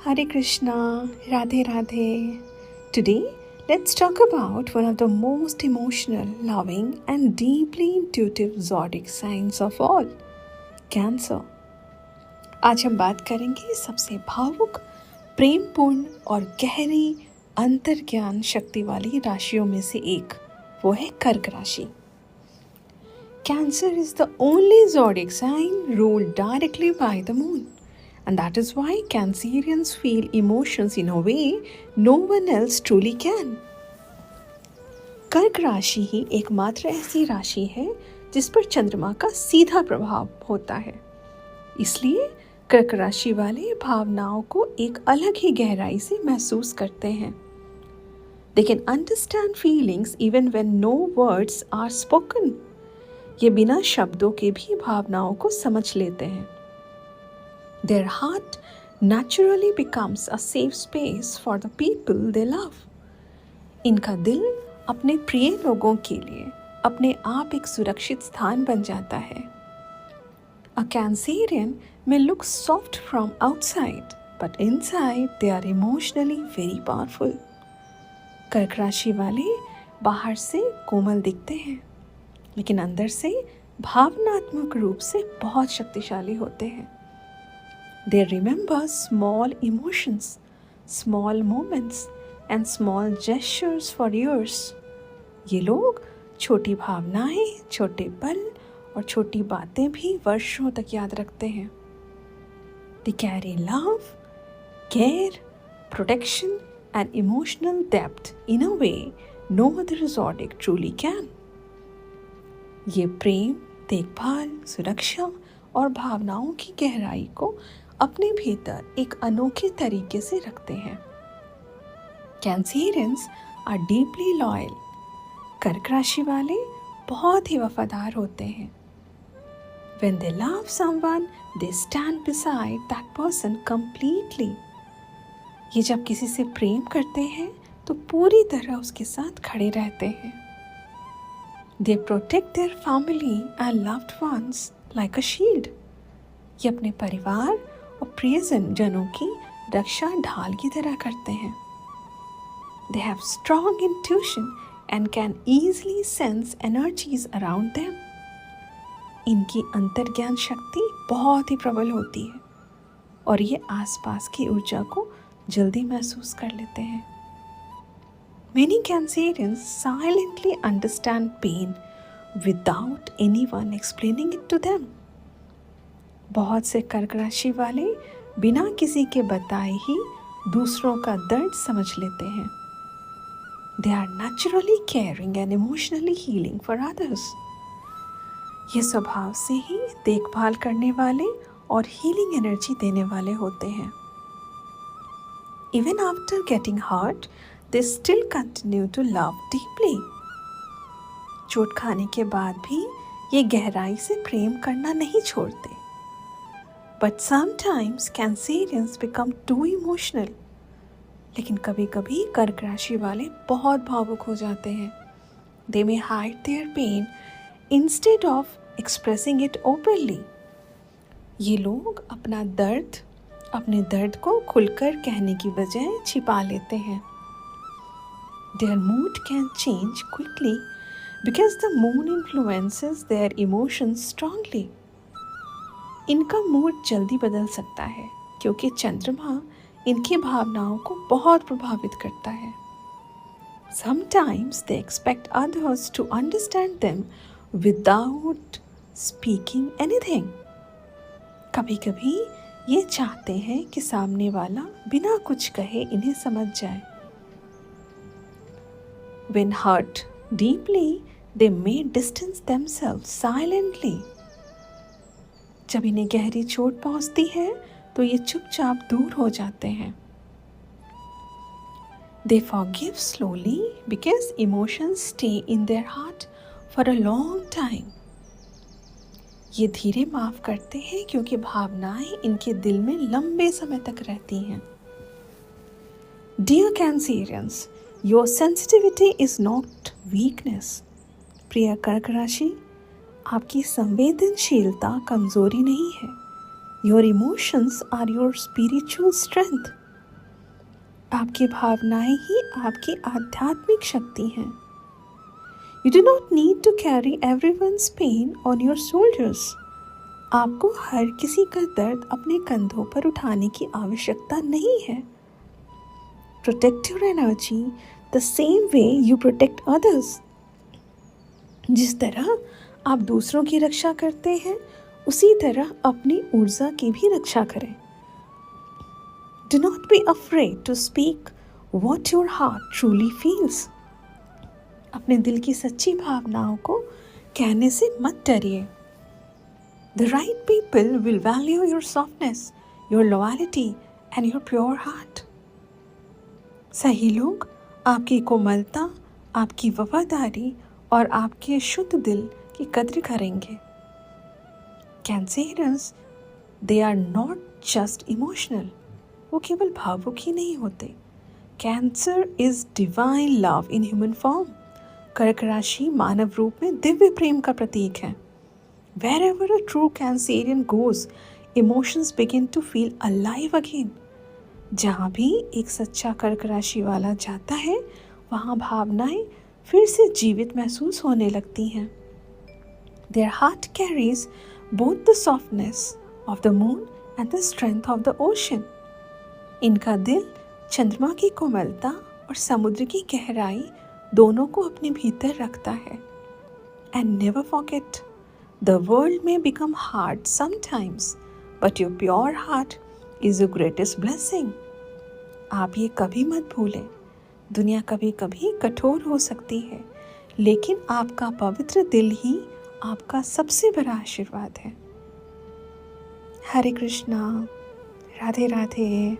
Hare Krishna, Radhe Radhe. Today, let's talk about one of the most emotional, loving, and deeply intuitive zodiac signs of all, Cancer. आज हम बात करेंगे सबसे भावुक, प्रेमपूर्ण और गहरी अंतर्ज्ञान शक्ति वाली राशियों में से एक, वो है कर्क राशि. Cancer is the only zodiac sign ruled directly by the moon. And that is why Cancerians feel emotions in a way no one else truly can. कर्क राशि ही एकमात्र ऐसी राशि है जिस पर चंद्रमा का सीधा प्रभाव होता है. इसलिए कर्क राशि वाले भावनाओं को एक अलग ही गहराई से महसूस करते हैं. They can understand feelings even when no words are spoken. ये बिना शब्दों के भी भावनाओं को समझ लेते हैं. Their heart naturally becomes a safe space for the people they love. इनका दिल अपने प्रिय लोगों के लिए अपने आप एक सुरक्षित स्थान बन जाता है. A Cancerian may look soft from outside, but inside they are emotionally very powerful. कर्क राशि वाले बाहर से कोमल दिखते हैं, लेकिन अंदर से भावनात्मक रूप से बहुत शक्तिशाली होते हैं. They remember small emotions, small moments and small gestures for years. ये लोग छोटी भावनाएं, छोटे पल और छोटी बातें भी वर्षों तक याद रखते हैं. They carry love, care, protection and emotional depth in a way no other zodiac truly can. ये प्रेम, देखभाल, सुरक्षा और भावनाओं की गहराई को अपने भीतर एक अनोखे तरीके से रखते हैं. Cancerians are deeply loyal. कर्क राशि वाले बहुत ही वफादार होते हैं. When they love someone, they stand beside that person completely. ये जब किसी से प्रेम करते हैं तो पूरी तरह उसके साथ खड़े रहते हैं. They protect their family and loved ones like a shield. ये अपने परिवार और प्रियजनों की रक्षा ढाल की तरह करते हैं. They have strong intuition and can easily sense energies around them. इनकी अंतर्ज्ञान शक्ति बहुत ही प्रबल होती है और ये आसपास की ऊर्जा को जल्दी महसूस कर लेते हैं. Many Cancerians silently understand pain without anyone explaining it to them. बहुत से कर्क राशि वाले बिना किसी के बताए ही दूसरों का दर्द समझ लेते हैं. They are naturally caring and emotionally healing for others. ये स्वभाव से ही देखभाल करने वाले और हीलिंग एनर्जी देने वाले होते हैं. Even after getting hurt, they still continue to love deeply. चोट खाने के बाद भी ये गहराई से प्रेम करना नहीं छोड़ते. But sometimes Cancerians become too emotional. लेकिन कभी-कभी कर्क राशि वाले बहुत भावुक हो जाते हैं. They may hide their pain instead of expressing it openly. ये लोग अपने दर्द को खुलकर कहने की बजाय छिपा लेते हैं. Their mood can change quickly because the moon influences their emotions strongly. इनका मूड जल्दी बदल सकता है क्योंकि चंद्रमा इनकी भावनाओं को बहुत प्रभावित करता है. Sometimes they expect others to understand them without speaking anything. कभी-कभी ये चाहते हैं कि सामने वाला बिना कुछ कहे इन्हें समझ जाए. When hurt deeply, they may distance themselves silently. जब इन्हें गहरी चोट पहुंचती है तो ये चुपचाप दूर हो जाते हैं. They forgive slowly because emotions stay in their heart for a long time. ये धीरे माफ करते हैं क्योंकि भावनाएं इनके दिल में लंबे समय तक रहती हैं. Dear Cancerians, your sensitivity is not weakness. प्रिय कर्क राशि, आपकी संवेदनशीलता कमजोरी नहीं है. Your emotions are your spiritual strength. आपकी भावनाएं ही आपकी आध्यात्मिक शक्ति हैं। You do not need to carry everyone's pain on your shoulders. आपको हर किसी का दर्द अपने कंधों पर उठाने की आवश्यकता नहीं है। Protect your energy the same way you protect others. जिस तरह आप दूसरों की रक्षा करते हैं, उसी तरह अपनी ऊर्जा की भी रक्षा करें। Do not be afraid to speak what your heart truly feels. अपने दिल की सच्ची भावनाओं को कहने से मत डरिए। The right people will value your softness, your loyalty and your pure heart. सही लोग आपकी कोमलता, आपकी वफादारी और आपके शुद्ध दिल की कद्र करेंगे। Cancerians, they are not just emotional. वो केवल भावुक ही नहीं होते। Cancer is divine love in human form. कर्क राशि मानव रूप में दिव्य प्रेम का प्रतीक है। Wherever a true Cancerian goes, emotions begin to feel alive again. जहाँ भी एक सच्चा कर्क राशि वाला जाता है, वहाँ भावनाएं फिर से जीवित महसूस होने लगती हैं। Their heart carries both the softness of the moon and the strength of the ocean. इनका दिल चंद्रमा की कोमलता और समुद्र की गहराई दोनों को अपने भीतर रखता है। And never forget, the world may become hard sometimes, but your pure heart is your greatest blessing. आप ये कभी मत भूलें, दुनिया कभी कभी कठोर हो सकती है, लेकिन आपका पवित्र दिल ही आपका सबसे बड़ा आशीर्वाद है। हरे कृष्णा, राधे राधे।